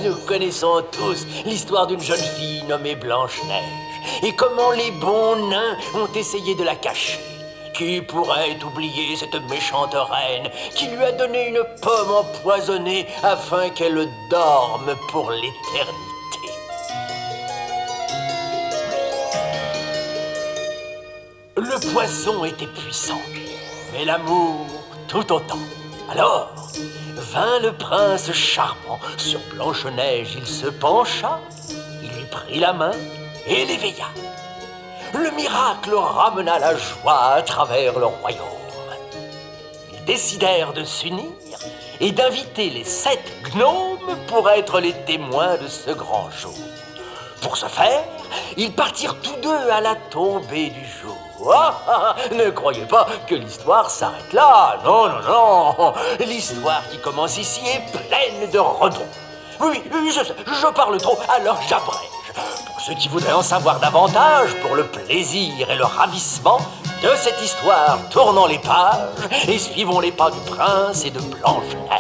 Nous connaissons tous l'histoire d'une jeune fille nommée Blanche-Neige et comment les bons nains ont essayé de la cacher. Qui pourrait oublier cette méchante reine qui lui a donné une pomme empoisonnée afin qu'elle dorme pour l'éternité? Le poison était puissant, mais l'amour tout autant. Alors, vint le prince charmant. Sur Blanche-Neige, il se pencha, il lui prit la main et l'éveilla. Le miracle ramena la joie à travers le royaume. Ils décidèrent de s'unir et d'inviter les 7 gnomes pour être les témoins de ce grand jour. Pour ce faire, ils partirent tous deux à la tombée du jour. Ne croyez pas que l'histoire s'arrête là. Non, non, non. L'histoire qui commence ici est pleine de redons. Oui, je parle trop, alors j'abrège. Pour ceux qui voudraient en savoir davantage, pour le plaisir et le ravissement de cette histoire, tournons les pages et suivons les pas du prince et de Blanche-Neige.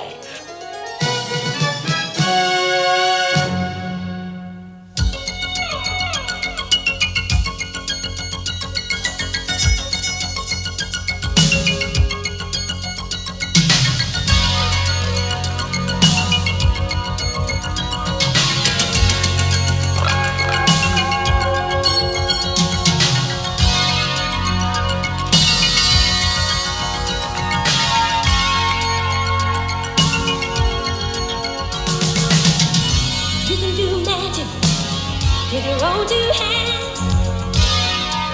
With your own 2 hands,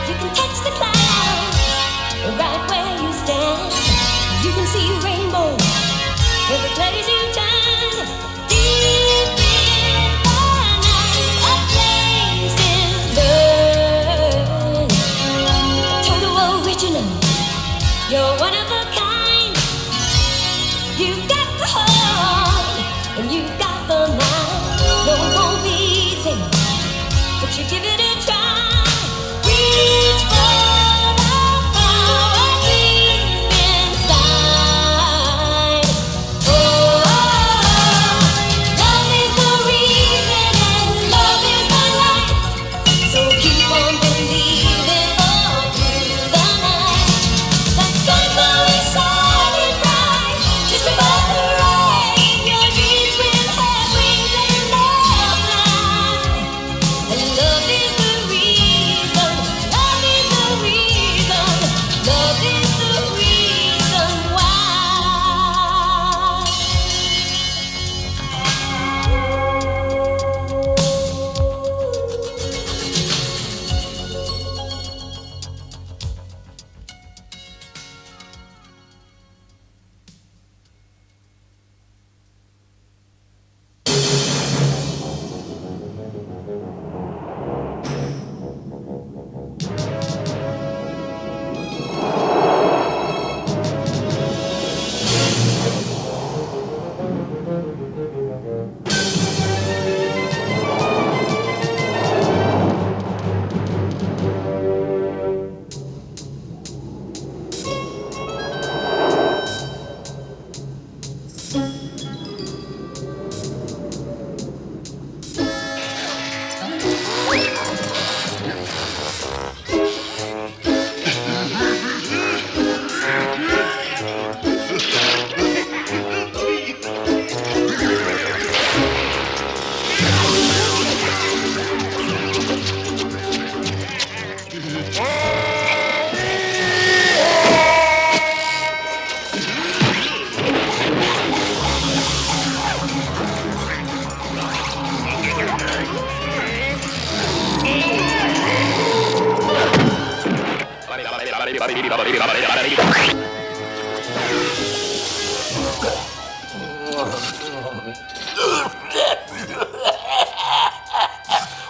you can touch the clouds right where you stand. You can see rainbows every place you turn. Deep in the night, a place in love. Total original, you're one of a kind. You've got the heart and you've got the mind. No, it won't be easy, but you give it a try. Reach for the power deep inside. Oh, love is the reason and love is the light. So keep on believing all through the night. That sun's always shining bright, just above the rain. Your dreams will have wings and they'll fly. And love is the reason, love is the reason, love is the reason why.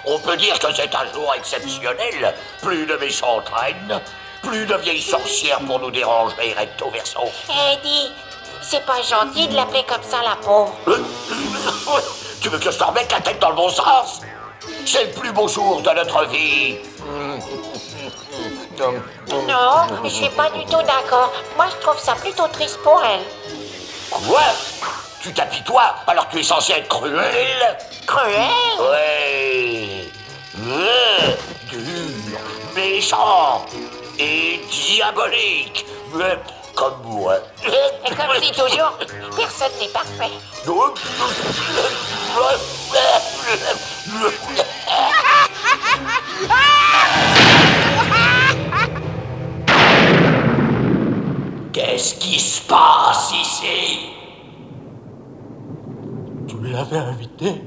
On peut dire que c'est un jour exceptionnel. Plus de méchants traînes, plus de vieilles sorcières pour nous déranger recto verso. Eddie, c'est pas gentil de l'appeler comme ça, la pauvre. Tu veux que je te remette la tête dans le bon sens? C'est le plus beau jour de notre vie. Non, je suis pas du tout d'accord. Moi, je trouve ça plutôt triste pour elle. Quoi? Tu t'apitoies alors que tu es censé être cruel. Cruel? Ouais. Dur, méchant et diabolique. Comme moi. Et comme je dis toujours, personne n'est parfait. Qu'est-ce qui se passe ici? Tu l'avais invité?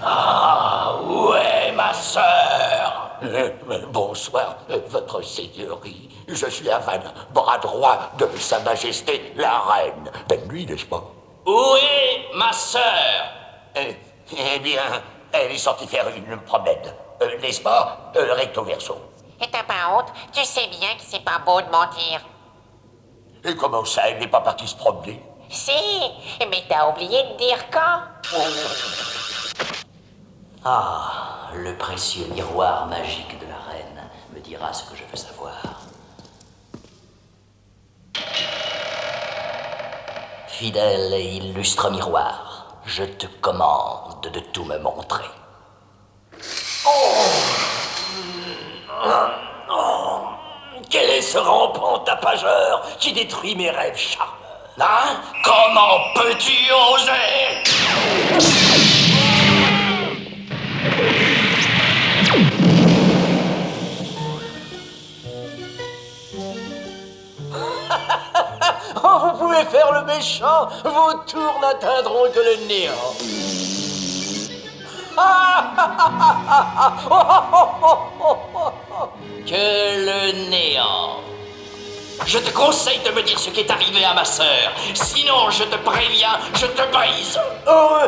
Ah, ouais, ma sœur. Bonsoir, votre seigneurie. Je suis Avan, bras droit de Sa Majesté la Reine. Belle nuit, n'est-ce pas? Où est ma sœur? Eh bien, elle est sortie faire une promenade. N'est-ce pas, recto verso? Et t'as pas honte? Tu sais bien que c'est pas beau de mentir. Et comment ça, elle n'est pas partie se promener? Si, mais t'as oublié de dire quand? Ah, le précieux miroir magique de la reine me dira ce que je veux savoir. Fidèle et illustre miroir, je te commande de tout me montrer. Quel est ce rampant tapageur qui détruit mes rêves charmeurs? Hein? Comment peux-tu oser? Oh, vous pouvez faire le méchant, vos tours n'atteindront que le néant. Que le néant. Je te conseille de me dire ce qui est arrivé à ma sœur. Sinon, je te préviens, je te brise. Oh,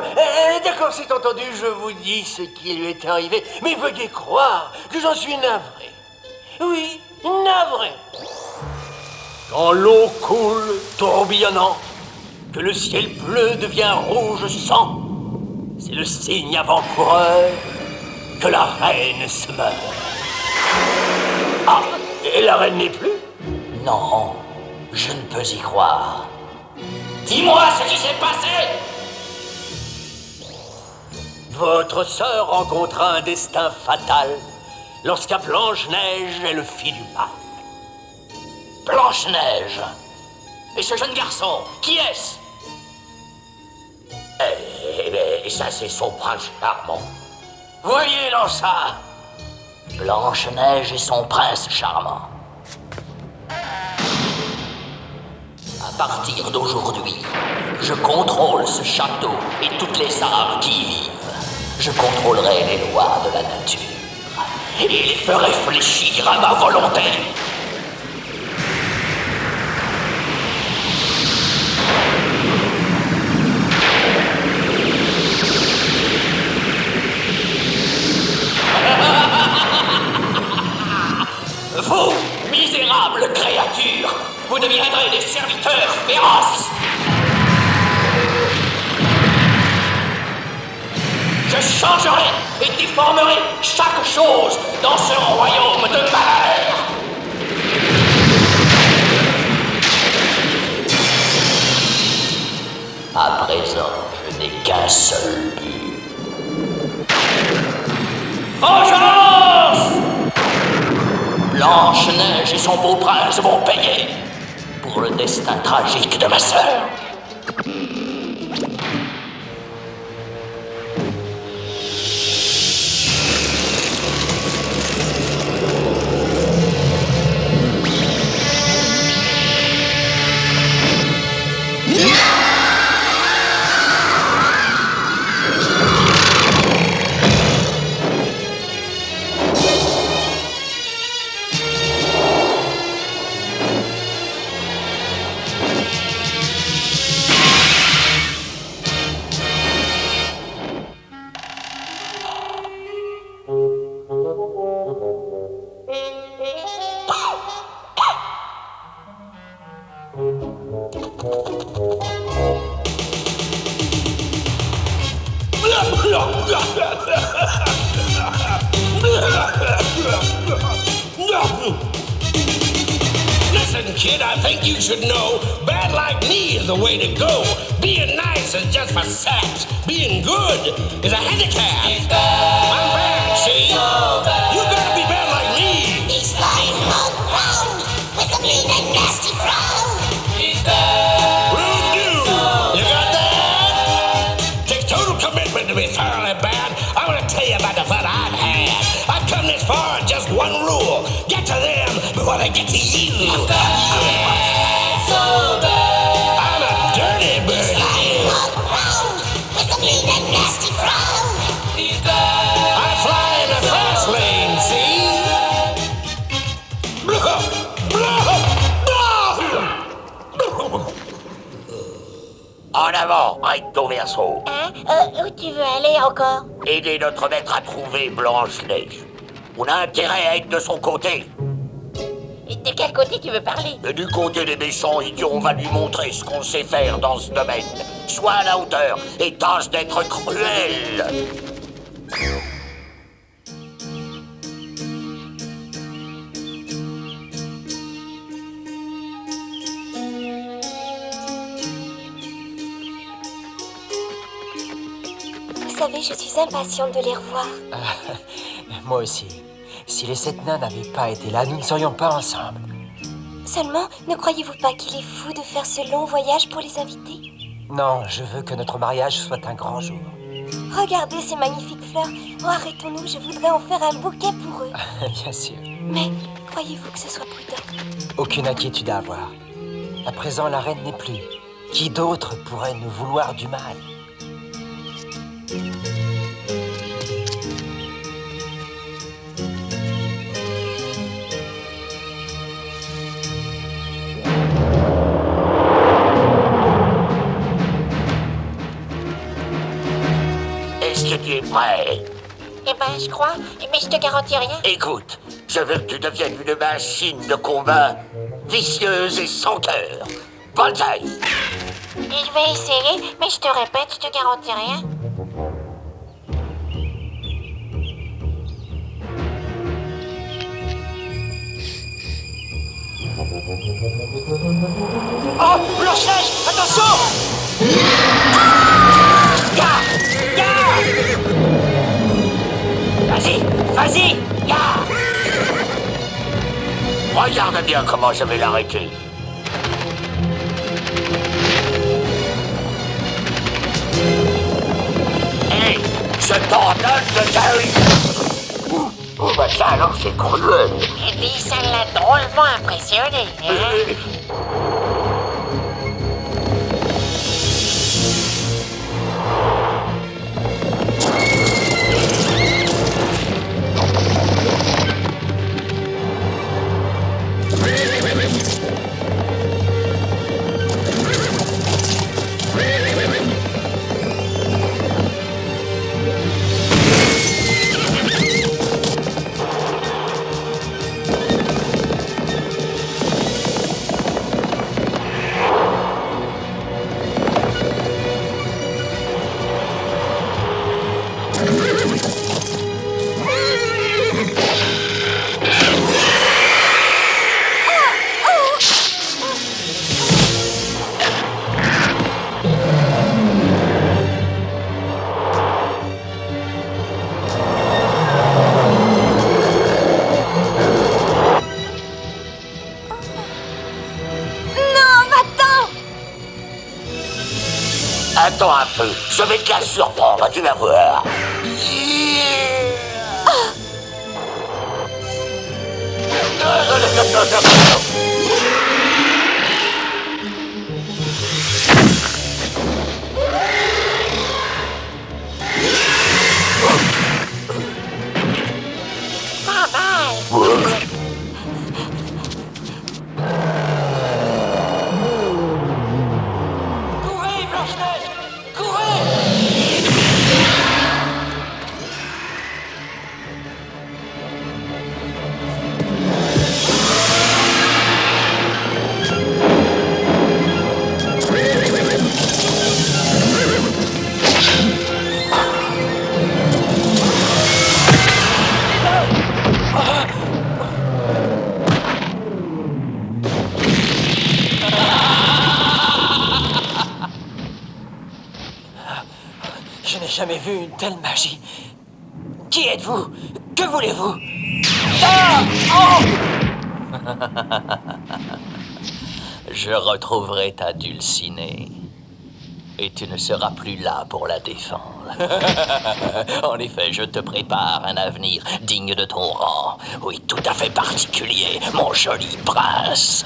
d'accord, c'est entendu, je vous dis ce qui lui est arrivé, mais veuillez croire que j'en suis navré. Oui, navré. Quand l'eau coule, tourbillonnant, que le ciel bleu devient rouge sang, c'est le signe avant-coureur que la reine se meurt. Ah, et la reine n'est plus? Non, je ne peux y croire. Dis-moi ce qui s'est passé. Votre sœur rencontra un destin fatal lorsqu'à Blanche-Neige elle fit du mal. Blanche-Neige. Et ce jeune garçon, qui est-ce? Eh, ça, c'est son prince charmant. Voyez dans ça. Blanche-Neige et son prince charmant. À partir d'aujourd'hui, je contrôle ce château et toutes les âmes qui y vivent. Je contrôlerai les lois de la nature et les ferai fléchir à ma volonté. Vous, misérables créatures, vous deviendrez des serviteurs féroces. Je changerai et déformerai chaque chose dans ce royaume de malheur. À présent, je n'ai qu'un seul but. Vengeance! Blanche-Neige et son beau prince vont payer pour le destin tragique de ma sœur. Listen, kid, I think you should know bad like me is the way to go. Being nice is just for saps. Being good is a handicap. I'm bad, see? You gotta be bad like me. He's flying all around with a mean and nasty frown. Rude dude. You got that? Takes total commitment to be thoroughly bad. I want to tell you about the fun I've had. I've come this far on just one rule. Get to them before they get to you. I'm a dirty bird. Flying all around with a mean and nasty frown. I fly in the fast lane, see? En avant, recto verso. Hein? Où tu veux aller encore? Aider notre maître à trouver Blanche-Neige. On a intérêt à être de son côté. Et de quel côté tu veux parler? Et du côté des méchants idiots, on va lui montrer ce qu'on sait faire dans ce domaine. Sois à la hauteur et tâche d'être cruel. Vous savez, je suis impatiente de les revoir. Moi aussi. Si les 7 nains n'avaient pas été là, nous ne serions pas ensemble. Seulement, ne croyez-vous pas qu'il est fou de faire ce long voyage pour les inviter? Non, je veux que notre mariage soit un grand jour. Regardez ces magnifiques fleurs. Oh, arrêtons-nous, je voudrais en faire un bouquet pour eux. Bien sûr. Mais croyez-vous que ce soit prudent? Aucune inquiétude à avoir. À présent, la reine n'est plus. Qui d'autre pourrait nous vouloir du mal? Est-ce que tu es prêt? Eh ben, je crois, mais je te garantis rien. Écoute, je veux que tu deviennes une machine de combat vicieuse et sans cœur. Banzai! Je vais essayer, mais je te répète, je te garantis rien. Oh, Blanche-Neige, attention! Vas-y, regarde bien comment je vais l'arrêter. Hé, je t'ordonne de taire. Oh, bah ça alors c'est cruel. Et dis, ça l'a drôlement impressionné, hein? Attends un peu, je vais te la surprendre, tu vas voir. Pas mal. Courez, Blanche-Neige! Courez! jamais vu une telle magie. Qui êtes-vous? Que voulez-vous? Ah! Oh! Je retrouverai ta Dulcinée. Et tu ne seras plus là pour la défendre. En effet, je te prépare un avenir digne de ton rang. Oui, tout à fait particulier, mon joli prince.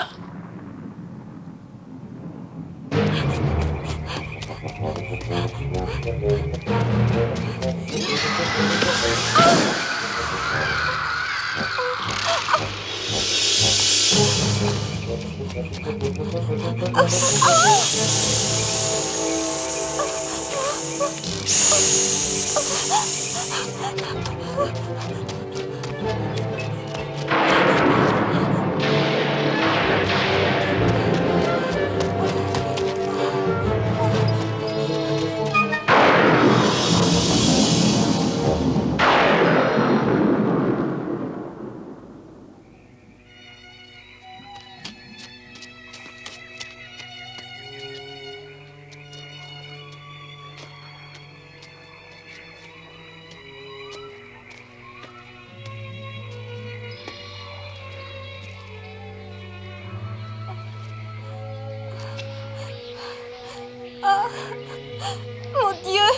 Mon Dieu!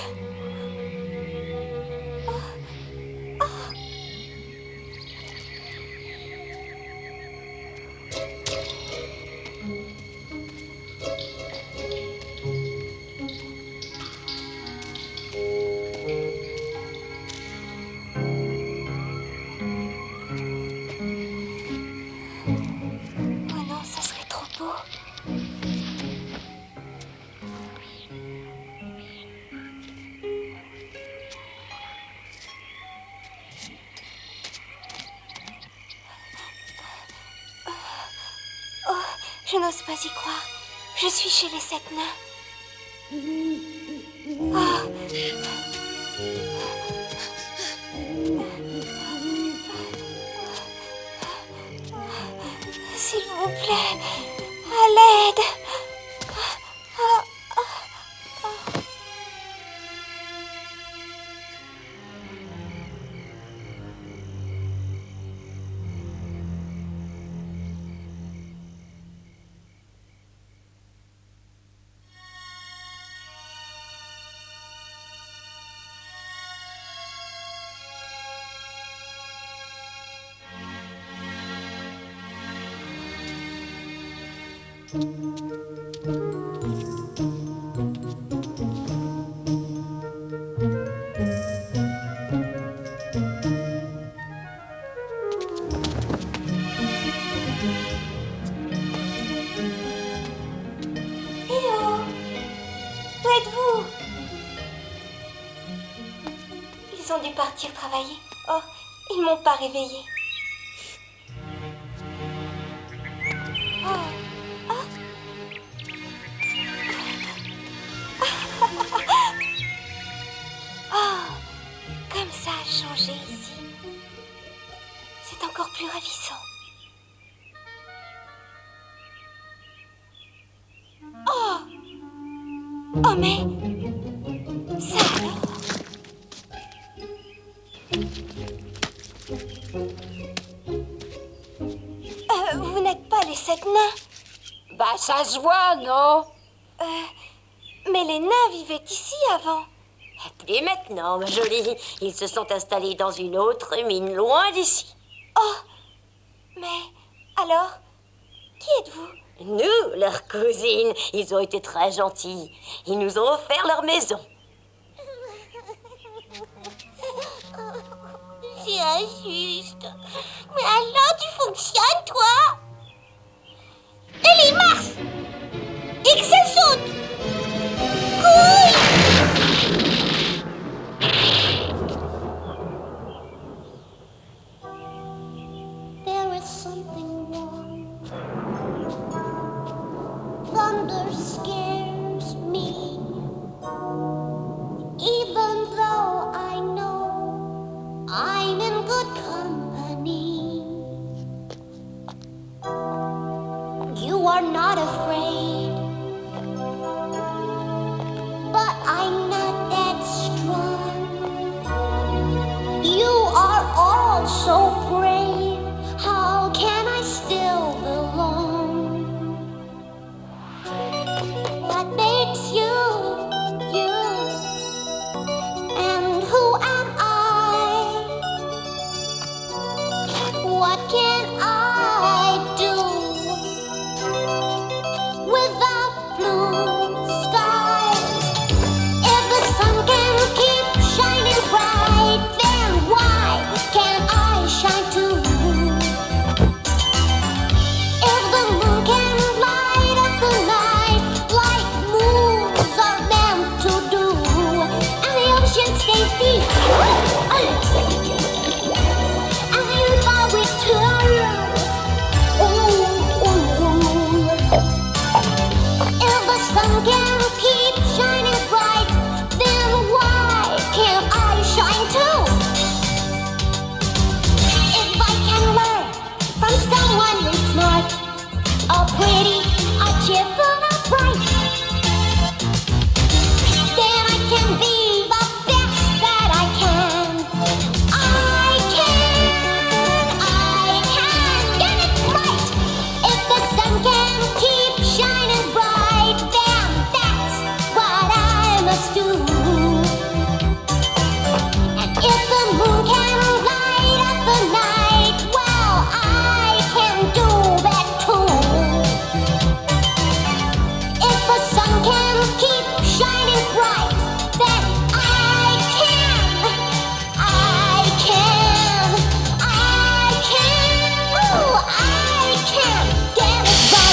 Oh non, ça serait trop beau. Je n'ose pas y croire. Je suis chez les 7 nains. S'il vous plaît, à l'aide. Où êtes-vous? Ils ont dû partir travailler. Oh, ils m'ont pas réveillée. Oh, comme ça a changé ici. C'est encore plus ravissant. Oh mais... ça alors? Vous n'êtes pas les 7 nains? Bah, ça se voit, non? Mais les nains vivaient ici avant. Et maintenant, ma jolie, ils se sont installés dans une autre mine loin d'ici. Oh, mais alors, qui êtes-vous? Nous, leurs cousines, ils ont été très gentils. Ils nous ont offert leur maison. C'est injuste. Mais alors tu fonctionnes, toi? Et les marches! Et que ça saute! Cool! There is something wrong. Thunder scares me. Even though I know I'm in good company. You are not afraid, but I'm not that strong. or pretty, or cheerful, or bright, then I can be the best that I can. I can get it right. If the sun can keep shining bright, then that's what I must do. And if the moon can light up the night, well, I can do that too. If the sun can keep shining bright, then I can get it right.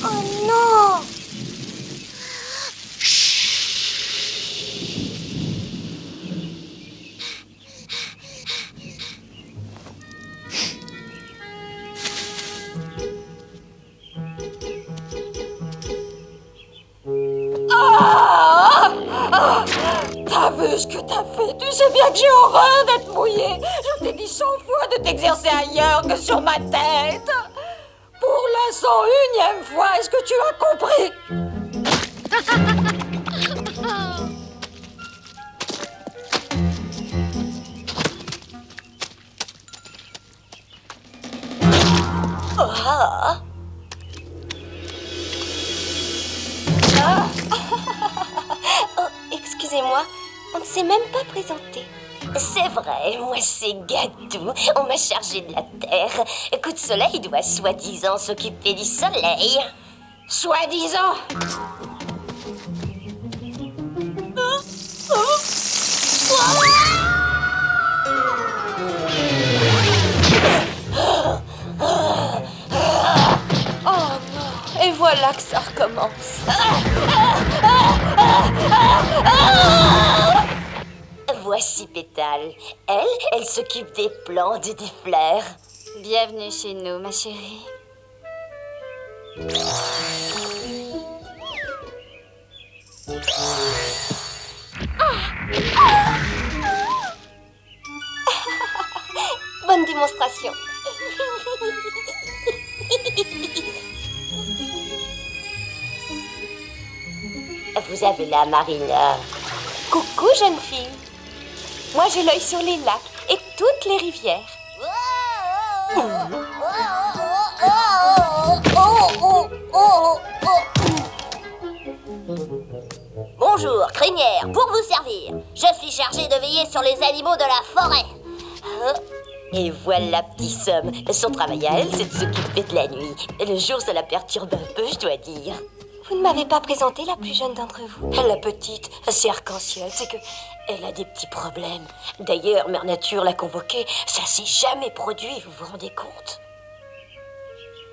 Oh non! T'as vu ce que t'as fait? Tu sais bien que j'ai horreur d'être mouillée. Je t'ai dit 100 fois de t'exercer ailleurs que sur ma tête. Pour la 101e fois, est-ce que tu as compris? Oh, excusez-moi, on ne s'est même pas présenté. C'est vrai, moi c'est Gadou. On m'a chargé de la terre. Coup de soleil doit soi-disant s'occuper du soleil. Soi-disant. Oh non, et voilà que ça recommence. Voici Pétale. Elle s'occupe des plantes et des fleurs. Bienvenue chez nous, ma chérie. Bonne démonstration. Vous avez la Marina. Coucou, jeune fille. Moi, j'ai l'œil sur les lacs et toutes les rivières. Bonjour, crinière, pour vous servir. Je suis chargée de veiller sur les animaux de la forêt. Et voilà, petit somme. Son travail à elle, c'est de s'occuper de la nuit. Le jour, ça la perturbe un peu, je dois dire. Vous ne m'avez pas présenté la plus jeune d'entre vous. La petite, c'est arc-en-ciel, c'est que elle a des petits problèmes. D'ailleurs, Mère Nature l'a convoquée. Ça s'est jamais produit, vous vous rendez compte?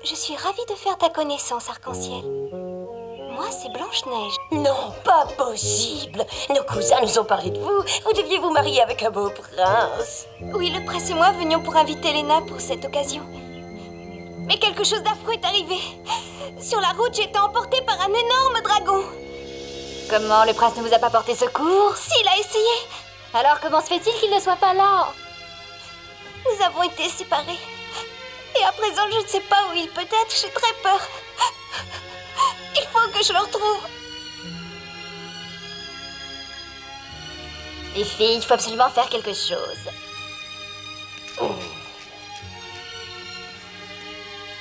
Je suis ravie de faire ta connaissance, Arc-en-Ciel. Moi, c'est Blanche-Neige. Non, pas possible. Nos cousins nous ont parlé de vous. Vous deviez vous marier avec un beau prince. Oui, le prince et moi venions pour inviter Léna pour cette occasion. Mais quelque chose d'affreux est arrivé. Sur la route, j'ai été emportée par un énorme dragon. Comment, le prince ne vous a pas porté secours? S'il a essayé. Alors comment se fait-il qu'il ne soit pas là? Nous avons été séparés. Et à présent, je ne sais pas où il peut être. J'ai très peur. Il faut que je le retrouve. Les filles, il faut absolument faire quelque chose.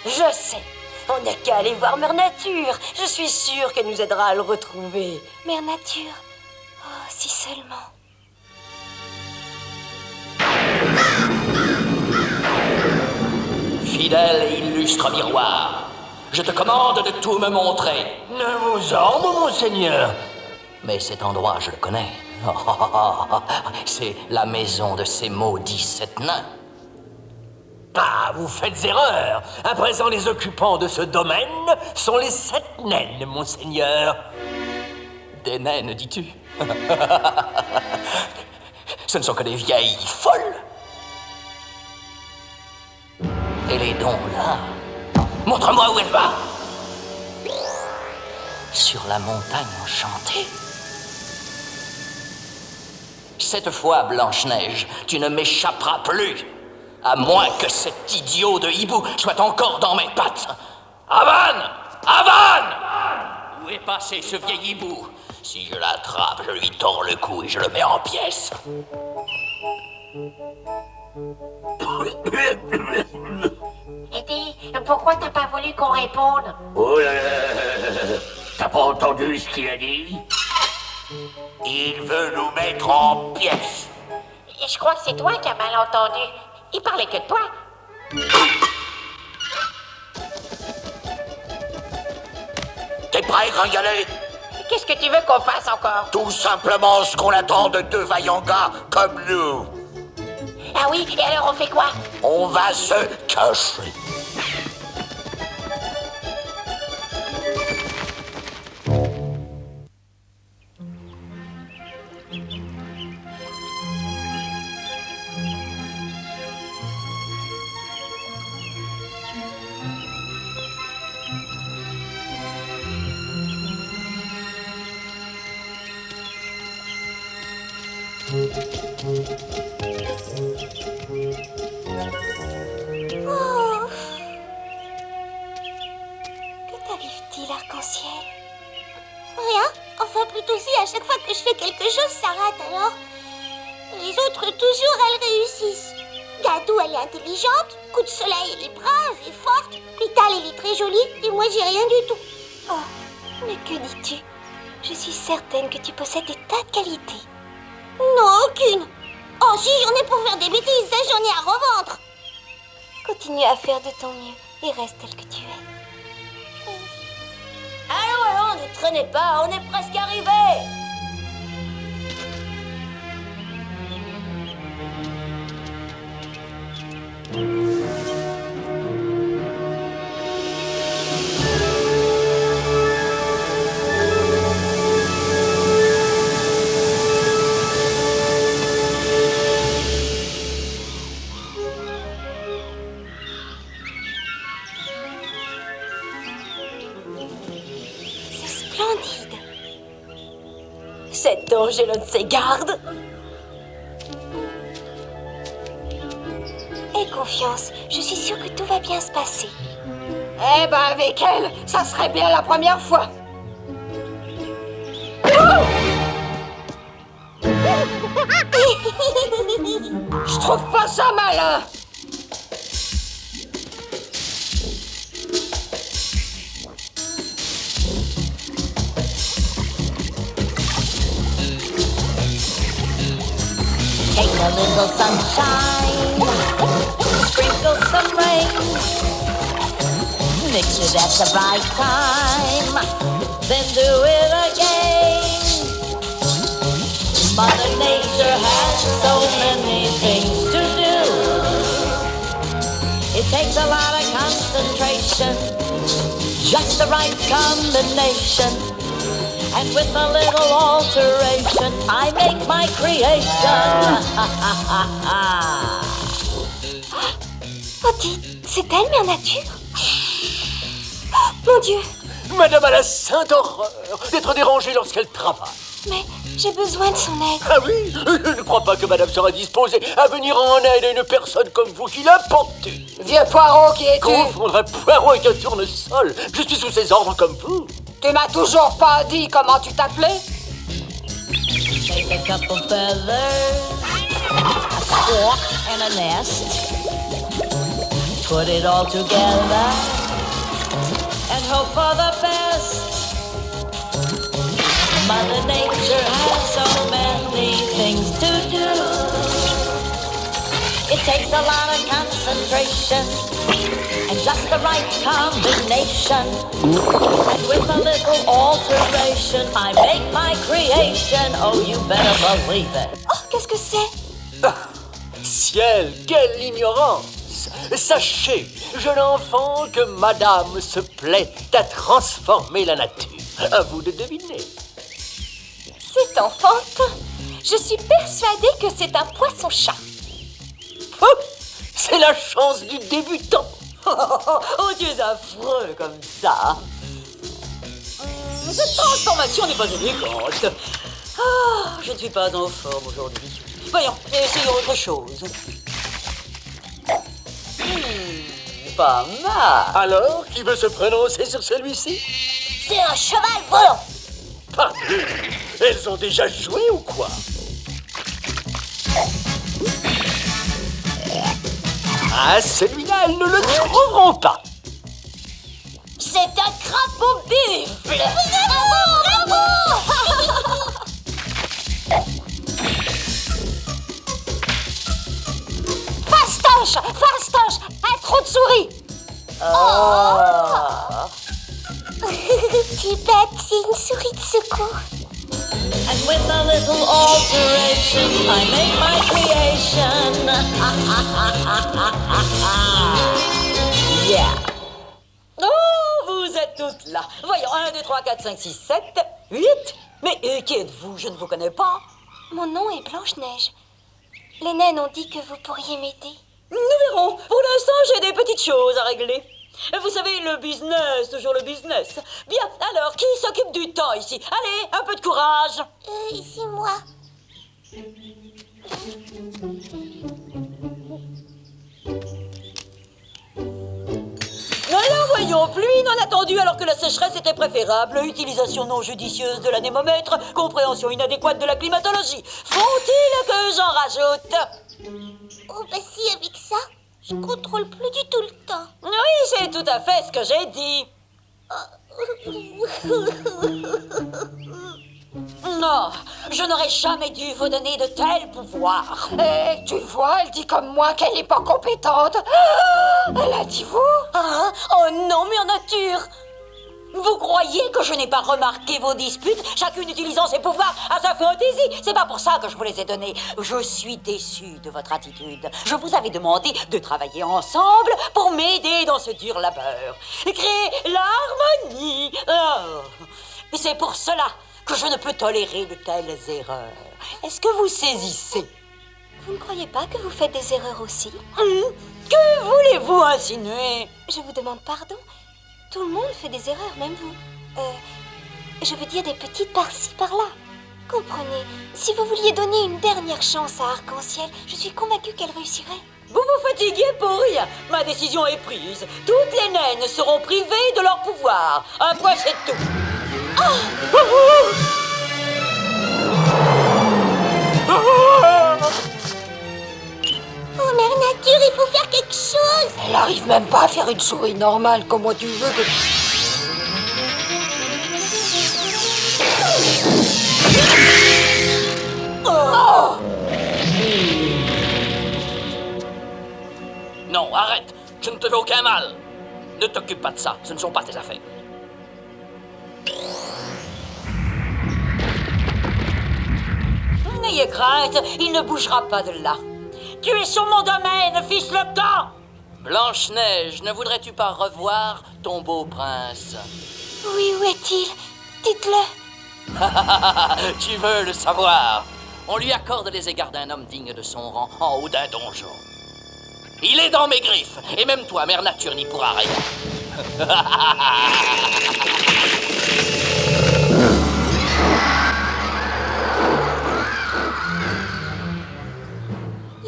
Je sais. On n'a qu'à aller voir Mère Nature. Je suis sûre qu'elle nous aidera à le retrouver. Mère Nature. Oh, si seulement. Fidèle et illustre miroir, je te commande de tout me montrer. Ne vous ordre, monseigneur. Mais cet endroit, je le connais. C'est la maison de ces maudits 7 nains. Ah, vous faites erreur. À présent, les occupants de ce domaine sont les 7 naines, monseigneur. Des naines, dis-tu? Ce ne sont que des vieilles folles. Et les dons, là? Montre-moi où elle va. Sur la montagne enchantée. Cette fois, Blanche-Neige, tu ne m'échapperas plus. À moins que cet idiot de hibou soit encore dans mes pattes. Havane! Havane! Où est passé ce vieil hibou? Si je l'attrape, je lui tords le cou et je le mets en pièces. Et dis, pourquoi t'as pas voulu qu'on réponde? Oh là là, t'as pas entendu ce qu'il a dit? Il veut nous mettre en pièces. Et je crois que c'est toi qui as mal entendu. Il parlait que de toi. T'es prêt, Gringalet? Qu'est-ce que tu veux qu'on fasse encore? Tout simplement ce qu'on attend de deux vaillants gars comme nous. Ah oui, et alors on fait quoi? On va se cacher. Oh. Que t'arrive-t-il, arc-en-ciel? Rien. Enfin, plutôt si à chaque fois que je fais quelque chose, ça rate alors. Les autres, toujours, elles réussissent. Gadou, elle est intelligente. Coup de soleil, elle est brave et forte. Pital, elle est très jolie. Et moi, j'ai rien du tout. Oh, mais que dis-tu? Je suis certaine que tu possèdes des tas de qualités. Non, aucune. Oh, si, j'en ai pour faire des bêtises. Ça, j'en ai à revendre. Continue à faire de ton mieux et reste tel que tu es. Allons, ne traînez pas. On est presque arrivés. Splendide. Cet ange est l'un de ses gardes. Aie confiance, je suis sûre que tout va bien se passer. Eh ben avec elle, ça serait bien la première fois. Je trouve pas ça malin. Take a little sunshine, sprinkle some rain, mix it at the right time, then do it again. Mother Nature has so many things to do. It takes a lot of concentration, just the right combination. And with a little alteration, I make my creation. Oh, dites, c'est elle, mère nature? Oh, mon Dieu, Madame a la sainte horreur d'être dérangée lorsqu'elle travaille. mais j'ai besoin de son aide. Ah oui? Je ne crois pas que madame sera disposée à venir en aide à une personne comme vous qui l'importe. Vieux poireau qui es-tu? Confondre un poireau avec un tournesol. Je suis sous ses ordres comme vous. Tu m'as toujours pas dit comment tu t'appelais? Take a couple feathers, a squawk and a nest. Put it all together and hope for the best. Mother Nature has so many things to do. It takes a lot of concentration and just the right combination. And with a little alteration, I make my creation. Oh, you better believe it. Oh, qu'est-ce que c'est? Ah, ciel, quelle ignorance! Sachez, jeune enfant, que madame se plaît à transformer la nature. À vous de deviner. C'est enfantin. Je suis persuadée que c'est un poisson-chat. Oh, c'est la chance du débutant. Oh, tu es affreux comme ça. Cette transformation n'est pas élégante. Ah, je ne suis pas en forme aujourd'hui. Voyons, essayons autre chose. Pas mal. Alors, qui veut se prononcer sur celui-ci? C'est un cheval volant. Parbleu! Elles ont déjà joué ou quoi? Ah, celui-là, elles ne le trouveront pas. C'est un crapaud buffle. Bravo. Fastoche! Fastoche! Un trou de souris! Tu bête, c'est une souris de secours. And with a little alteration, I make my creation. Yeah. Oh, vous êtes toutes là. Voyons, 1, 2, 3, 4, 5, 6, 7, 8. Mais qui êtes-vous? Je ne vous connais pas. Mon nom est Blanche-Neige. Les naines ont dit que vous pourriez m'aider. Nous verrons. Pour l'instant, j'ai des petites choses à régler. Vous savez, le business, toujours le business. Bien, alors, qui s'occupe du temps ici? Allez, un peu de courage. C'est moi. Alors, voyons, pluie inattendue alors que la sécheresse était préférable, utilisation non judicieuse de l'anémomètre, compréhension inadéquate de la climatologie. Faut-il que j'en rajoute? Oh, bah si, avec ça, je contrôle plus du tout le temps. Oui, c'est tout à fait ce que j'ai dit. Non, je n'aurais jamais dû vous donner de tels pouvoirs. Et tu vois, elle dit comme moi qu'elle n'est pas compétente. Elle a dit vous? Ah, oh non, mère nature! Vous croyez que je n'ai pas remarqué vos disputes, chacune utilisant ses pouvoirs à sa fantaisie? C'est pas pour ça que je vous les ai donnés. Je suis déçue de votre attitude. Je vous avais demandé de travailler ensemble pour m'aider dans ce dur labeur. Créer l'harmonie. Oh. Et c'est pour cela que je ne peux tolérer de telles erreurs. Est-ce que vous saisissez? Vous ne croyez pas que vous faites des erreurs aussi? Que voulez-vous insinuer? Je vous demande pardon. Tout le monde fait des erreurs, même vous. Je veux dire des petites par-ci, par-là. Comprenez, si vous vouliez donner une dernière chance à Arc-en-Ciel, je suis convaincue qu'elle réussirait. Vous vous fatiguez pour rien. Ma décision est prise. Toutes les naines seront privées de leur pouvoir. Un point, c'est tout. Oh, mère nature, il faut faire quelque chose. Elle arrive même pas à faire une souris normale. Comment tu veux que... Non, arrête. Je ne te fais aucun mal. Ne t'occupe pas de ça. Ce ne sont pas tes affaires. N'ayez crainte, il ne bougera pas de là. Tu es sur mon domaine, fils le camp. Blanche-Neige, ne voudrais-tu pas revoir ton beau prince? Oui, où est-il? Dites-le. Tu veux le savoir? On lui accorde les égards d'un homme digne de son rang, en haut d'un donjon. Il est dans mes griffes, et même toi, mère nature, n'y pourra rien.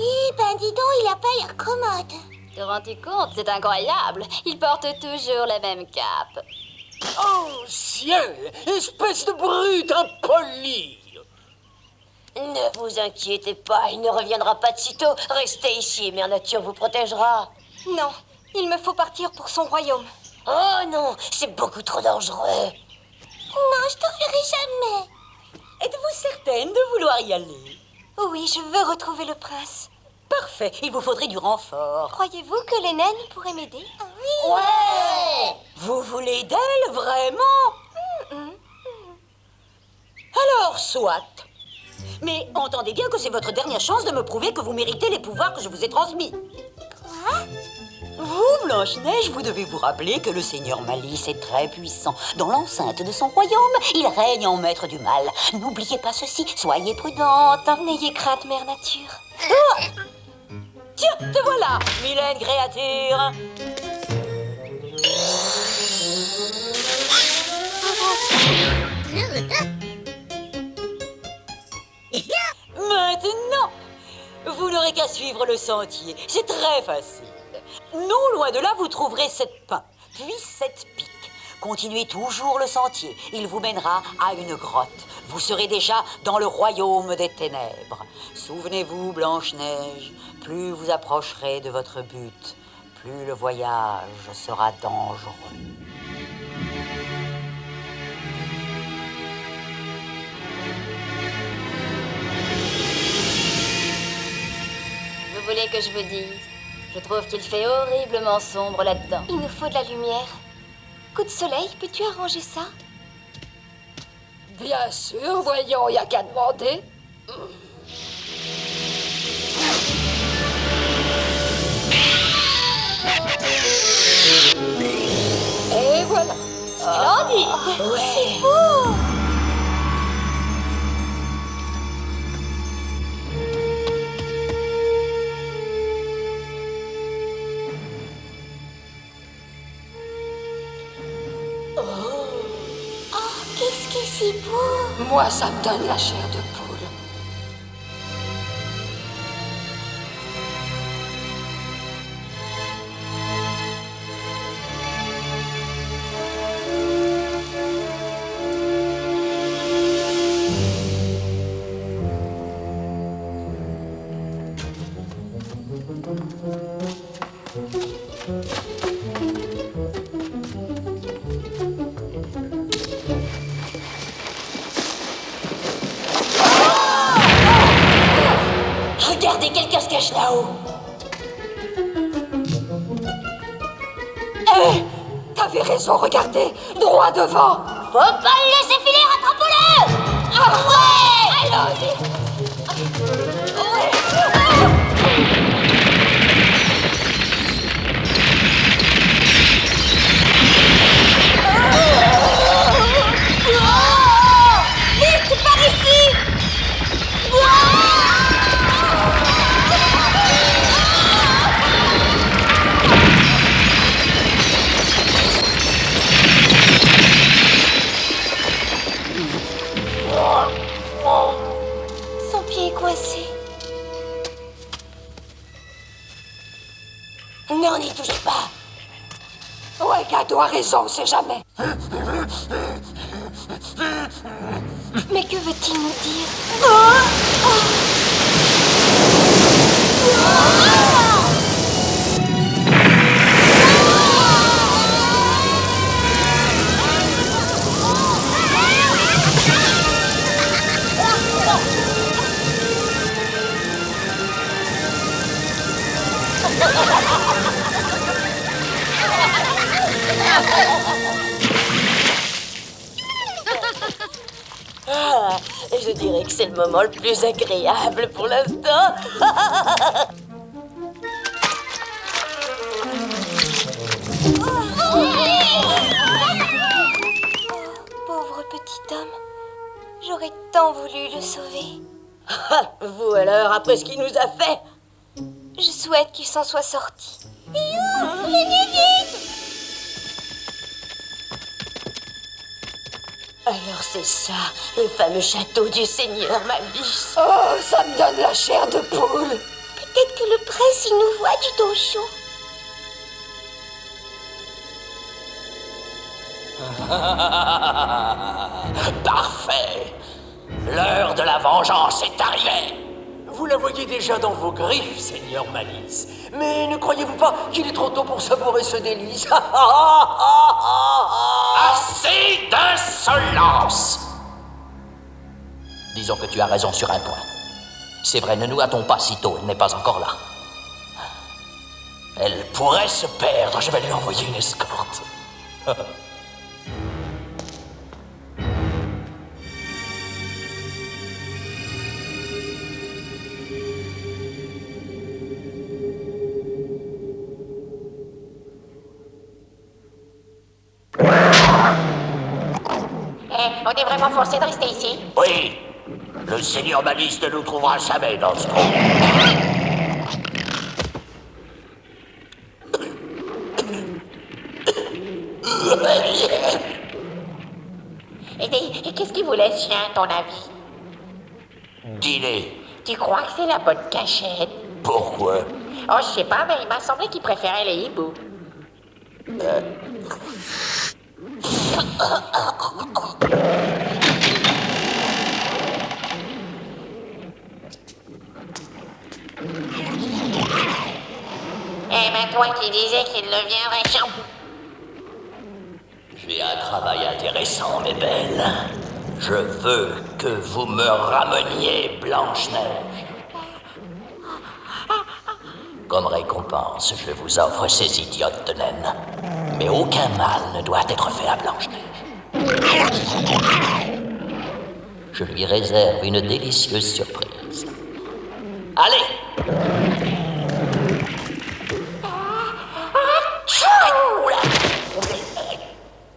Eh ben, dis donc, il a pas l'air commode. Te rends-tu compte? C'est incroyable. Il porte toujours la même cape. Oh, ciel! Espèce de brute impolie! Ne vous inquiétez pas, il ne reviendra pas de sitôt. Restez ici et Mère Nature vous protégera. Non, il me faut partir pour son royaume. Oh non, c'est beaucoup trop dangereux. Non, je t'en ferai jamais. Êtes-vous certaine de vouloir y aller? Oui, je veux retrouver le prince. Parfait, il vous faudrait du renfort. Croyez-vous que les naines pourraient m'aider? Oui. Ouais. Vous voulez d'elle, vraiment? Alors, soit. Mais entendez bien que c'est votre dernière chance de me prouver que vous méritez les pouvoirs que je vous ai transmis. Quoi? Vous, Blanche-Neige, vous devez vous rappeler que le seigneur Malice est très puissant. Dans l'enceinte de son royaume, il règne en maître du mal. N'oubliez pas ceci, soyez prudente. N'ayez crainte, Mère Nature. Ah! Tiens, te voilà, vilaine créature. n'aurez qu'à suivre le sentier. C'est très facile. Non loin de là, vous trouverez 7 pins, puis 7 pics. Continuez toujours le sentier. Il vous mènera à une grotte. Vous serez déjà dans le royaume des ténèbres. Souvenez-vous, Blanche-Neige, plus vous approcherez de votre but, plus le voyage sera dangereux. Vous voulez que je vous dise? Je trouve qu'il fait horriblement sombre là-dedans. Il nous faut de la lumière. Coup de soleil, peux-tu arranger ça? Bien sûr, voyons, y a qu'à demander. Et voilà. Splendide! C'est beau! Qu'est-ce que c'est beau! Moi, ça me donne la chair de poule. Regardez, quelqu'un se cache là-haut. Hé! T'avais raison, regardez! Droit devant! Faut pas le laisser filer, rattrape-le! Ah ouais! Allons-y! Vite, par ici! Son pied est coincé. Non, n'y touche pas! Ouais, Gado a raison, on sait jamais. Mais que veut-il nous dire? Ah, je dirais que c'est le moment le plus agréable pour l'instant. Pauvre petit homme. J'aurais tant voulu le sauver. Vous alors, après ce qu'il nous a fait? Je souhaite qu'il s'en soit sorti. Alors c'est ça, le fameux château du Seigneur Malice. Oh, ça me donne la chair de poule! Peut-être que le prince, il nous voit du dos chaud. Parfait. L'heure de la vengeance est arrivée. Vous la voyez déjà dans vos griffes, Seigneur Malice. Mais ne croyez-vous pas qu'il est trop tôt pour savourer ce délice? Assez d'insolence! Disons que tu as raison sur un point. C'est vrai, ne nous hâtons pas si tôt, elle n'est pas encore là. Elle pourrait se perdre, je vais lui envoyer une escorte. On est vraiment forcé de rester ici? Oui, le Seigneur Malice ne nous trouvera jamais dans ce trou. Et qu'est-ce qui vous laisse chien, à ton avis? Dîner. Tu crois que c'est la bonne cachette? Pourquoi? Oh, je sais pas, mais il m'a semblé qu'il préférait les hiboux. Eh ben, toi qui disais qu'il deviendrait champion. J'ai un travail intéressant, mes belles. Je veux que vous me rameniez Blanche-Neige. Comme récompense, je vous offre ces idiotes de naines. Mais aucun mal ne doit être fait à Blanche-Neige. Je lui réserve une délicieuse surprise. Allez!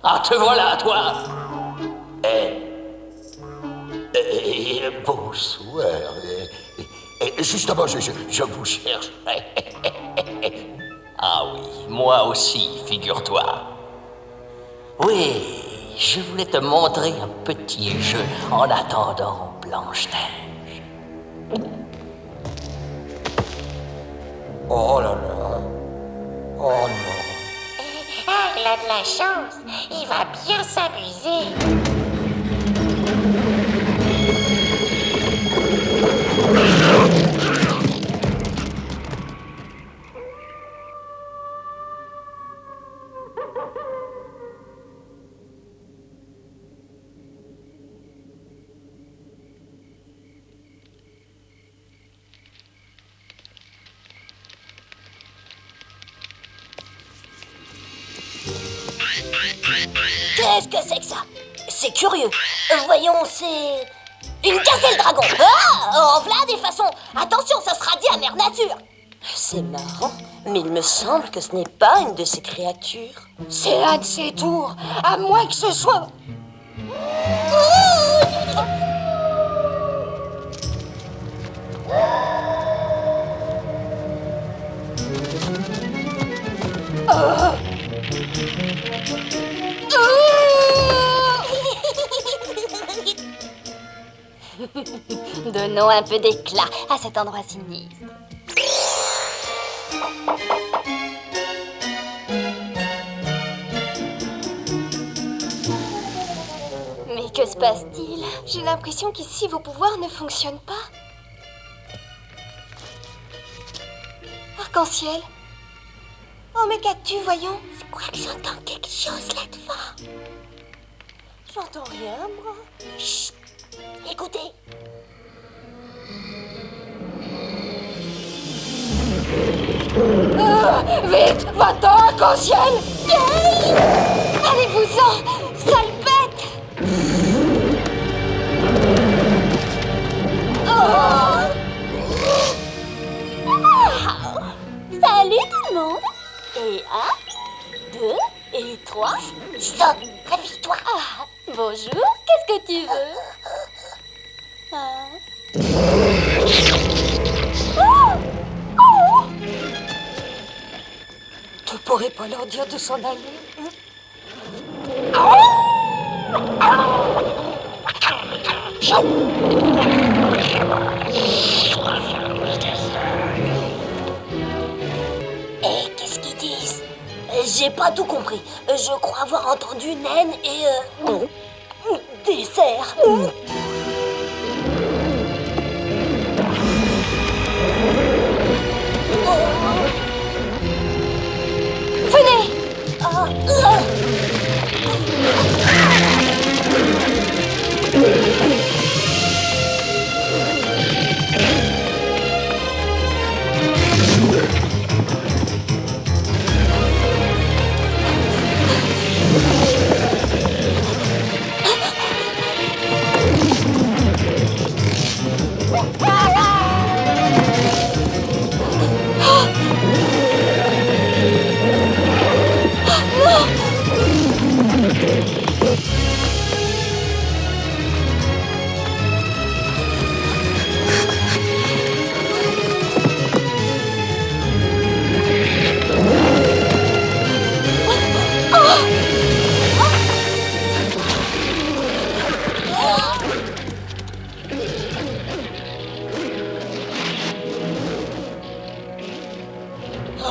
Ah, te voilà, toi! Bonsoir. Justement, je vous cherche. Ah oui, moi aussi, figure-toi. Oui, je voulais te montrer un petit jeu en attendant Blanche-Neige. Oh là là. Oh non. Ah, il a de la chance. Il va bien s'amuser. Qu'est-ce que c'est que ça? C'est curieux. Voyons, c'est... une gazelle dragon. Ah, en voilà des façons. Attention, ça sera dit à Mère Nature. C'est marrant, mais il me semble que ce n'est pas une de ces créatures. C'est un de ces tours, à moins que ce soit... Donnons un peu d'éclat à cet endroit sinistre. Mais que se passe-t-il? J'ai l'impression qu'ici vos pouvoirs ne fonctionnent pas. Arc-en-ciel. Oh, mais qu'as-tu, voyons? Je crois que j'entends quelque chose là-devant. J'entends rien, moi. Chut. Écoutez. Vite, va-t'en, arc-en-ciel! Allez-vous-en, sale bête! Salut tout le monde. Et 1, 2 et 3. Stop, réveille-toi. Ah, bonjour, qu'est-ce que tu veux? Tu pourrais pas leur dire de s'en aller? Et qu'est-ce qu'ils disent? J'ai pas tout compris. Je crois avoir entendu naine et... dessert. Venez!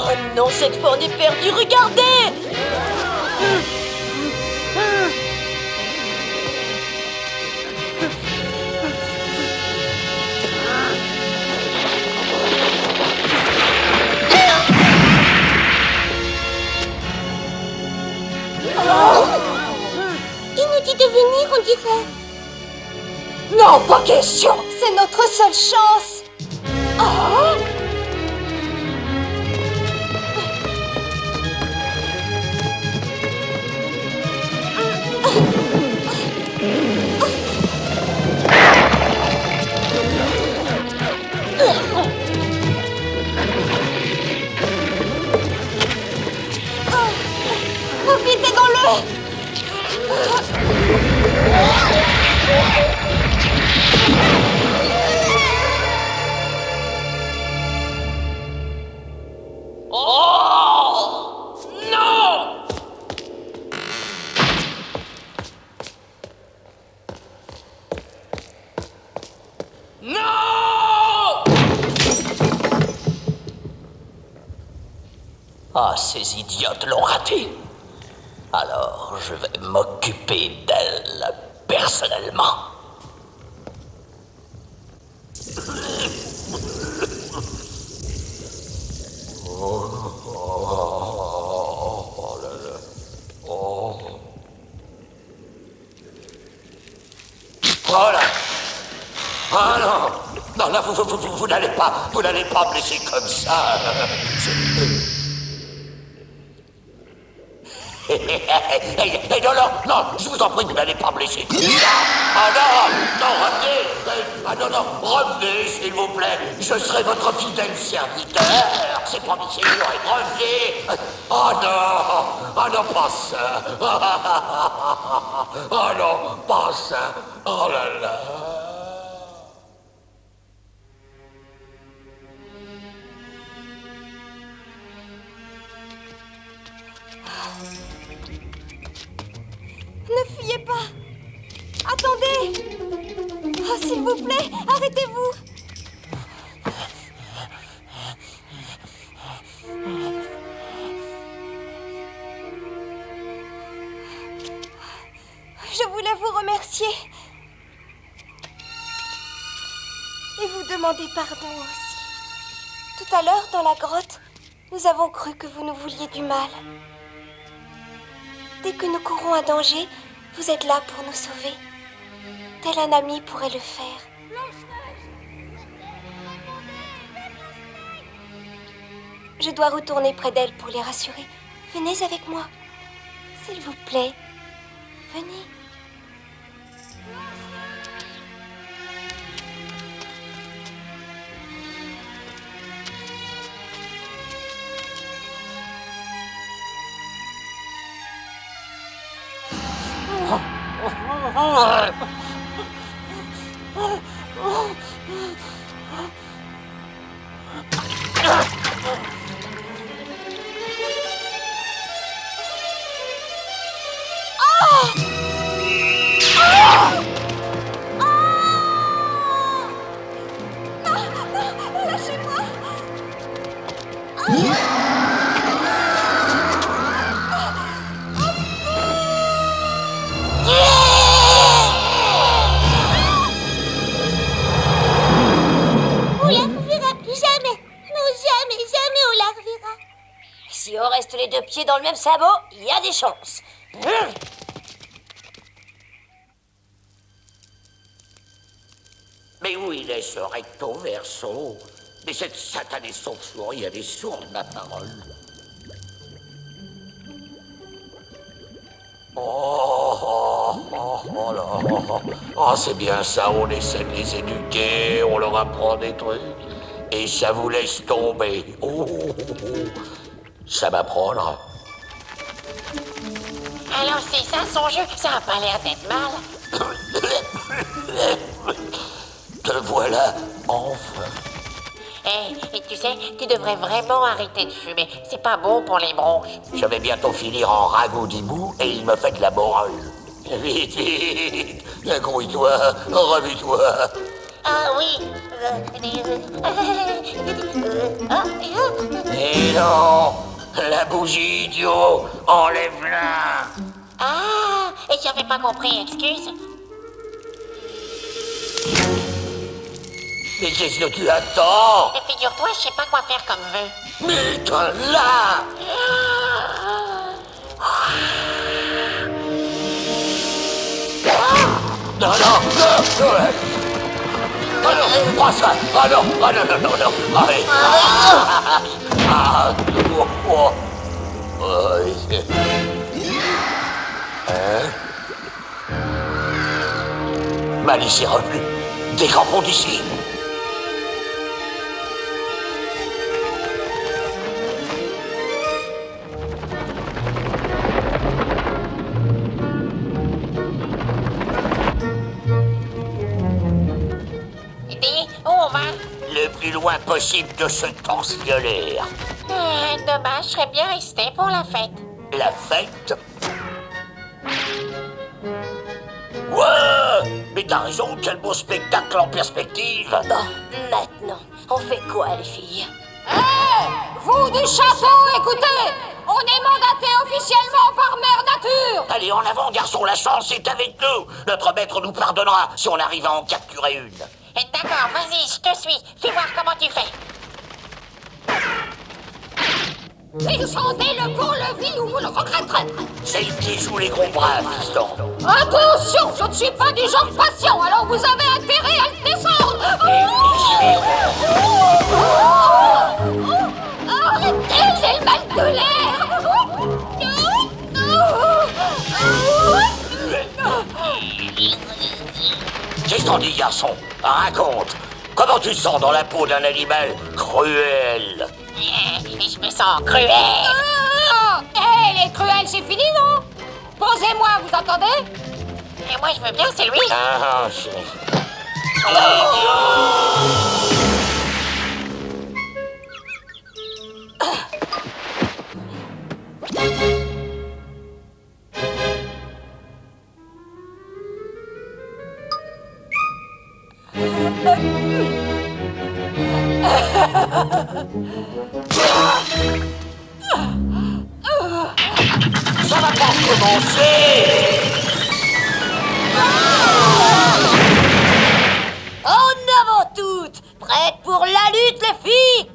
Oh non, cette fois on est perdu, regardez! Il nous dit de venir, on dirait. Non, pas question. C'est notre seule chance. Ah! Oh, vite, aidons-le. Oh non! Non! Ah, ces idiotes l'ont raté. Alors, je vais m'occuper d'elle personnellement. Voilà. Ah non. Non, là, vous n'allez pas me laisser comme ça. Non, je vous en prie, vous n'allez pas me laisser comme ça. Ah non, revenez. Ah non, revenez, s'il vous plaît. Je serai votre fidèle serviteur. C'est promis, c'est juré. Revenez. Oh non, pas ça. Oh non, pas ça. Oh là là. Ne fuyez pas. Attendez. Oh, s'il vous plaît, arrêtez-vous. Je voulais vous remercier. Et vous demander pardon aussi. Tout à l'heure, dans la grotte, nous avons cru que vous nous vouliez du mal. Dès que nous courons un danger, vous êtes là pour nous sauver. Tel un ami pourrait le faire. Je dois retourner près d'elle pour les rassurer. Venez avec moi. S'il vous plaît, venez. On la reverra plus jamais. Non, jamais, jamais on la reverra. Si on reste les deux pieds dans le même sabot, il y a des chances. Mais où il est ce recto verso? Mais cette satanée chauve-souris, elle est sourde, ma parole. Oh là. Oh, c'est bien ça, on essaie de les éduquer, on leur apprend des trucs, et ça vous laisse tomber. Ça m'apprendra. Alors c'est ça son jeu? Ça a pas l'air d'être mal. Te voilà, enfin. Et tu sais, tu devrais vraiment arrêter de fumer. C'est pas bon pour les bronches. Je vais bientôt finir en ragoût d'hibou et il me fait de la morale. Vite, grouille-toi, remue-toi. Ah oui. Et non, la bougie, idiot, enlève-la. Ah, et j'avais pas compris, excuse. Mais qu'est-ce que tu attends? Et figure-toi, je sais pas quoi faire comme vœu. Mets-toi-là. Non, non, non. Ah non, prends ça. Ah non, ah non, non, non, non. Arrête. Ah, oh, oh. Malice est revenue. Décampons d'ici. Et dis, où on va? Le plus loin possible de ce tensiolaire. Dommage, je serais bien resté pour la fête. La fête? Ouais! Mais t'as raison, quel beau spectacle en perspective! Bon, maintenant, on fait quoi, les filles? Vous du château, écoutez! On est mandaté officiellement par Mère Nature! Allez, en avant, garçon, la chance est avec nous! Notre maître nous pardonnera si on arrive à en capturer une. D'accord, vas-y, je te suis. Fais voir comment tu fais. Descendez le pont-levis ou vous le regretterez! Celle qui joue les gros bras, fiston. Attention, je ne suis pas du genre patient, alors vous avez intérêt à le descendre! Arrêtez, j'ai le mal de l'air! Qu'est-ce qu'on dit, garçon? Raconte. Comment tu te sens dans la peau d'un animal cruel? Je me sens cruel. Les cruels, c'est fini, non? Posez-moi, vous entendez? Et moi, je veux bien, c'est lui. Ah, chérie. Ça va pas commencer! En avant toutes! Prêtes pour la lutte, les filles?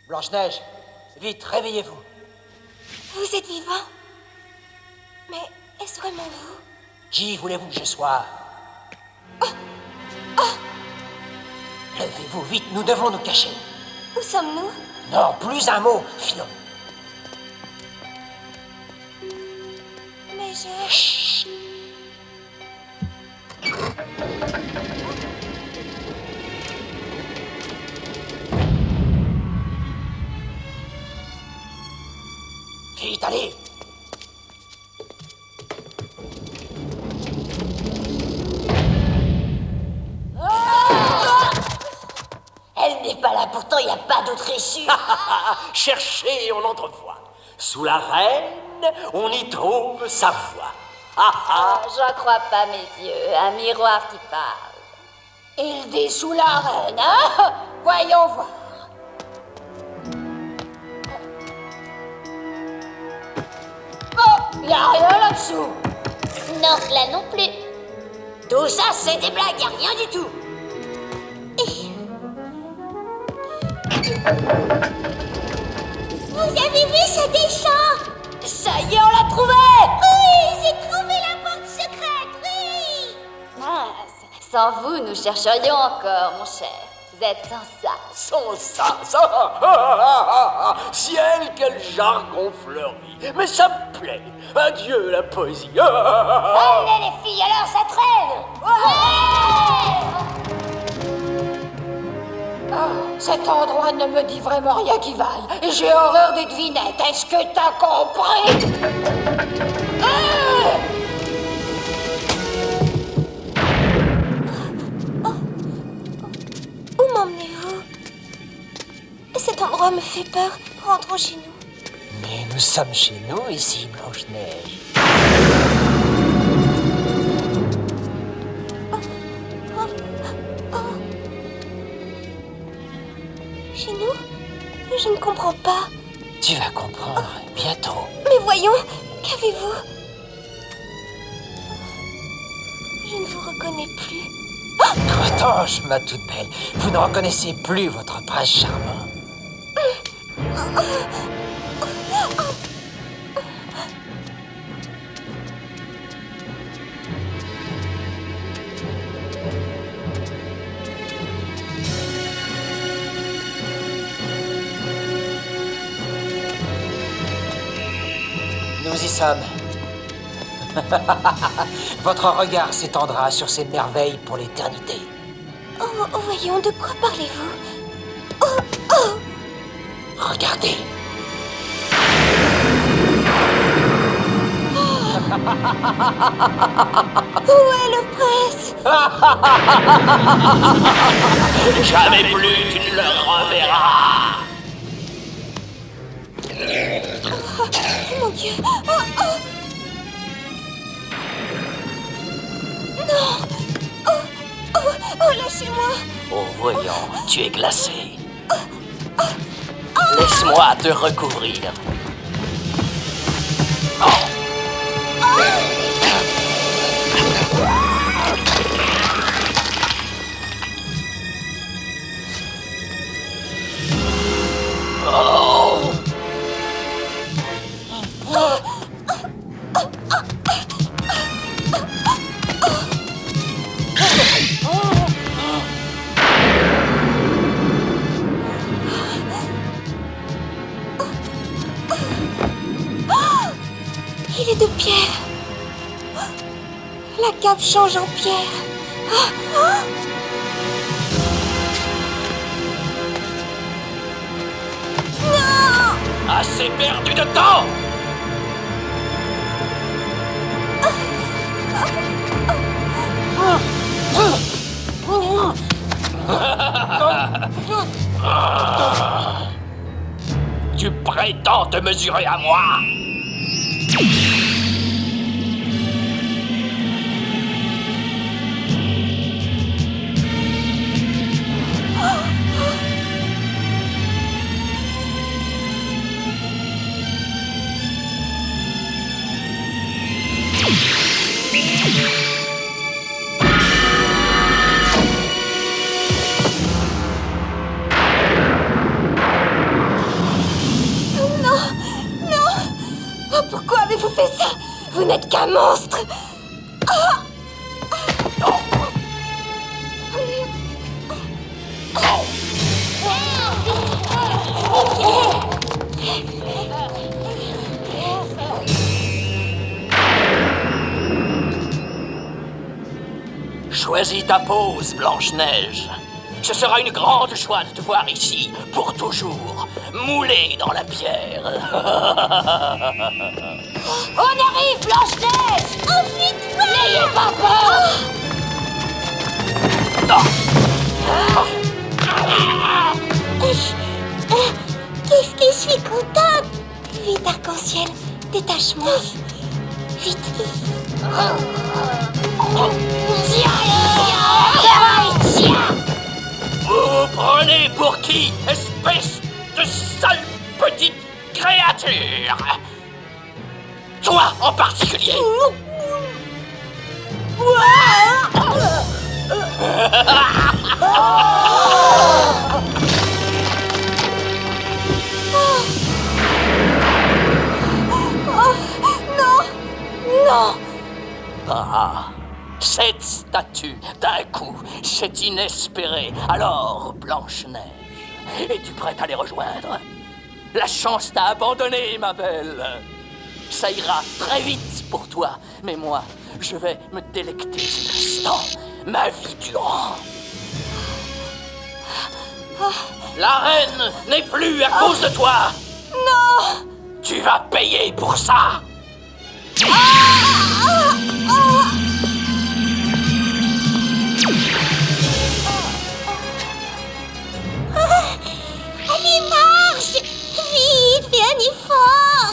Blanche-Neige, vite, réveillez-vous. Vous êtes vivant? Mais est-ce vraiment vous? Qui voulez-vous que je sois? Levez-vous vite, nous devons nous cacher. Où sommes-nous? Non, plus un mot, filons. Mais je... Chut. Allez. Elle n'est pas là, pourtant il n'y a pas d'autre issue. Cherchez et on entrevoit. Sous la reine, on y trouve sa voix. Ah ah. Ah, j'en crois pas mes yeux, un miroir qui parle. Il dit sous la reine, hein? Voyons voir. Oh, y a rien là-dessous. Non, là non plus. Tout ça, c'est des blagues, y a rien du tout. Vous avez vu ce déchant? Ça y est, on l'a trouvé. Oui, j'ai trouvé la porte secrète, oui. Ah, sans vous, nous chercherions encore, mon cher. Vous êtes sans ça. Sans ça. Ciel, quel jargon fleuri. Mais ça me plaît. Adieu la poésie. Allez les filles, alors ça traîne. Cet endroit ne me dit vraiment rien qui vaille. Et j'ai horreur des devinettes. Est-ce que t'as compris? Où m'emmenez-vous? Cet endroit me fait peur. Rentrons chez nous. Mais nous sommes chez nous ici, Blanche-Neige. Chez nous? Je ne comprends pas. Tu vas comprendre bientôt. Mais voyons, qu'avez-vous? Je ne vous reconnais plus. Crotange, ma toute belle, vous ne reconnaissez plus votre prince charmant. Nous y sommes. Votre regard s'étendra sur ces merveilles pour l'éternité. Oh, voyons, de quoi parlez-vous? Regardez. Où est le prince? Jamais plus tu ne le reverras. Oh mon Dieu! Non! Oh, lâchez-moi! Oh, voyons, tu es glacé. Laisse-moi te recouvrir. Il est de pierre. La cape change en pierre. Assez perdu de temps. Tu prétends te mesurer à moi? Oh, pourquoi avez-vous fait ça? Vous n'êtes qu'un monstre. Choisis ta pose, Blanche-Neige. Ce sera une grande joie de te voir ici, pour toujours, moulé dans la pierre. On arrive, Blanche-Neige! Enfuis-toi! N'ayez pas peur! Qu'est-ce que je suis contente! Vite, arc-en-ciel, détache-moi. Vite. Vous prenez pour qui, espèce de sale petite créature? Toi en particulier. Non! Ah, cette statue, d'un coup, c'est inespéré. Alors, Blanche-Neige, es-tu prête à les rejoindre? La chance t'a abandonné, ma belle. Ça ira très vite pour toi, mais moi, je vais me délecter cet instant, ma vie durant. La reine n'est plus à cause de toi. Non! Tu vas payer pour ça. Allez, marche! Vite, fais un effort!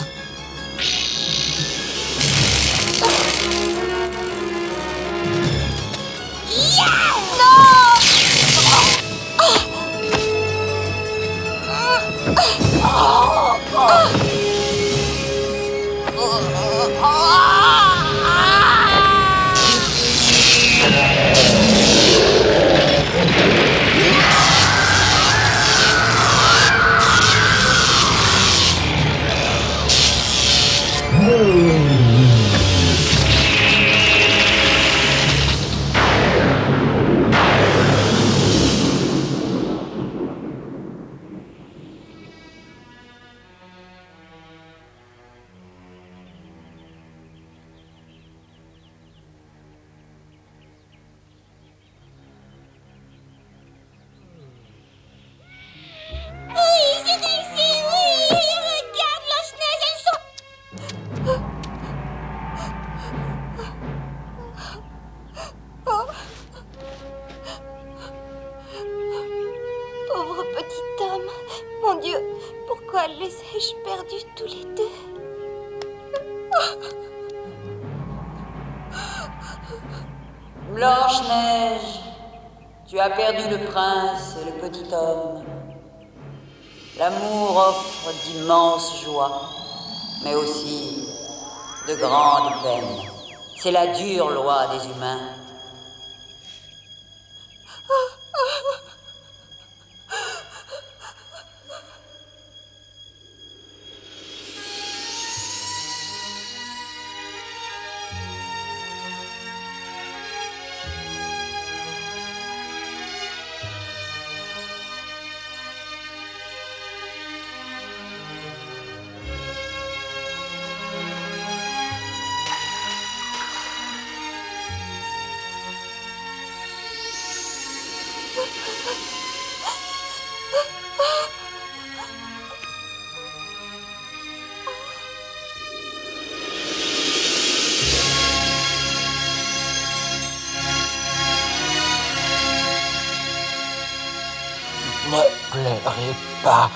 Oui, j'ai réussi, oui! Regarde, Blanche-Neige, elles sont... Pauvre petit homme. Mon Dieu, pourquoi les ai-je perdus tous les deux? Blanche-Neige, tu as perdu le prince et le petit homme. L'amour offre d'immenses joies, mais aussi de grandes peines. C'est la dure loi des humains. Ne pleurez pas,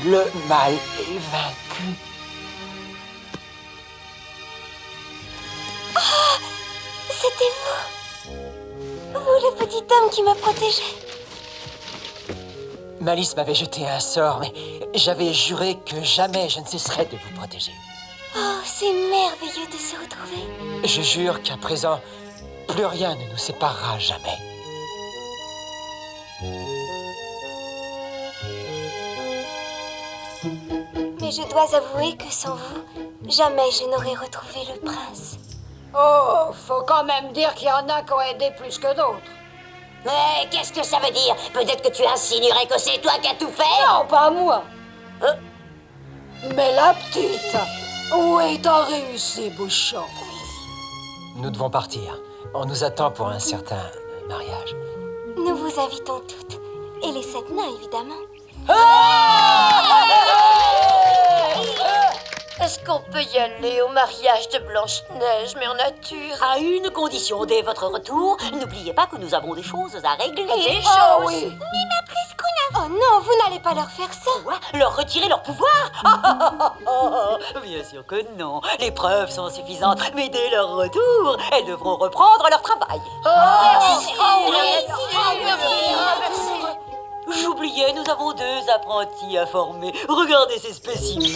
le mal est vaincu. C'était vous! Vous, le petit homme qui m'a protégé. Malice m'avait jeté un sort, mais j'avais juré que jamais je ne cesserais de vous protéger. Oh, c'est merveilleux de se retrouver. Je jure qu'à présent, plus rien ne nous séparera jamais. Mais je dois avouer que sans vous, jamais je n'aurais retrouvé le prince. Oh, faut quand même dire qu'il y en a qui ont aidé plus que d'autres. Mais qu'est-ce que ça veut dire? Peut-être que tu insinuerais que c'est toi qui as tout fait? Non, pas moi. Mais la petite, où est ta réussi, Bouchon? Nous devons partir. On nous attend pour un certain mariage. Nous vous invitons toutes. Et les 7 nains, évidemment. Est-ce qu'on peut y aller au mariage de Blanche-Neige, mais en nature? À une condition, dès votre retour, n'oubliez pas que nous avons des choses à régler. Des choses? Oh non, vous n'allez pas leur faire ça. Quoi? Leur retirer leur pouvoir? Bien sûr que non. Les preuves sont suffisantes, mais dès leur retour, elles devront reprendre leur travail. J'oubliais, nous avons 2 apprentis à former. Regardez ces spécimens.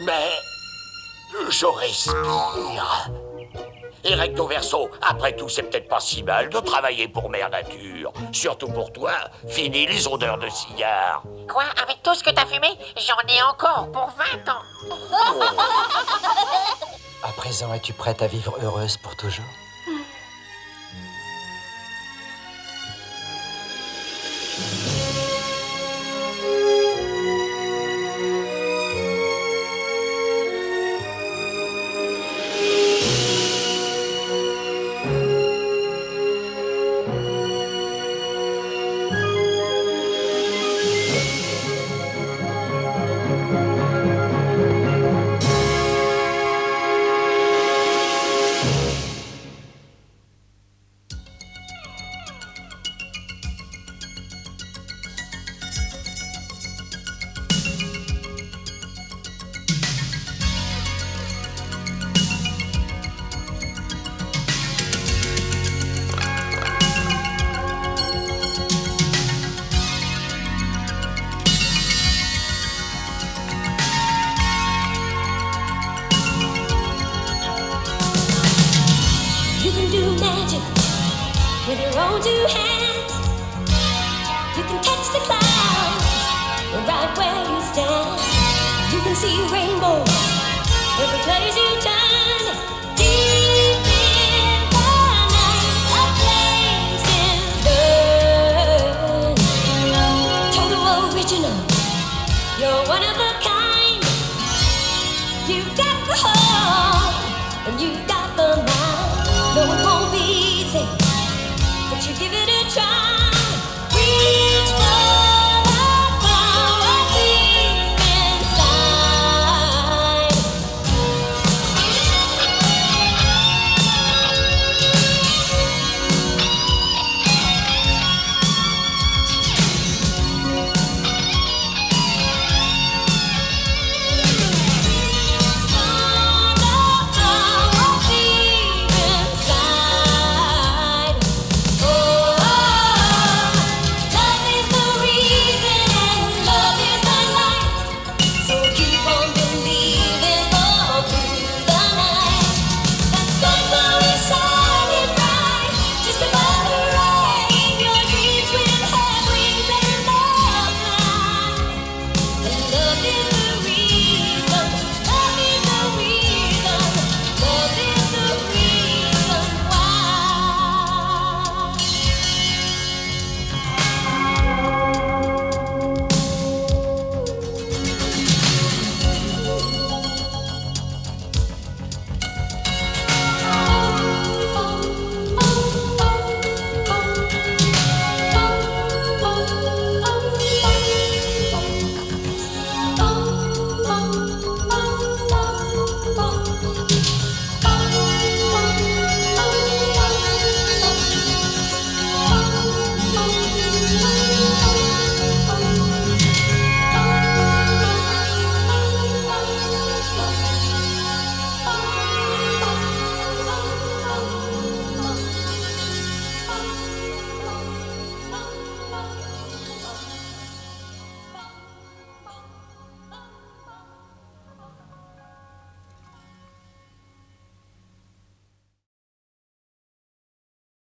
Mais je respire. Et recto verso, après tout, c'est peut-être pas si mal de travailler pour Mère Nature. Surtout pour toi, fini les odeurs de cigare. Quoi? Avec tout ce que t'as fumé, j'en ai encore pour 20 ans. À présent, es-tu prête à vivre heureuse pour toujours? You can do magic with your own 2 hands. You can touch the clouds right where you stand. You can see rainbows every place you turn. Deep in the night, a place in burn. Total original, you're one of a kind. You've got the heart and you've got the mind. No, it won't be easy, but you give it a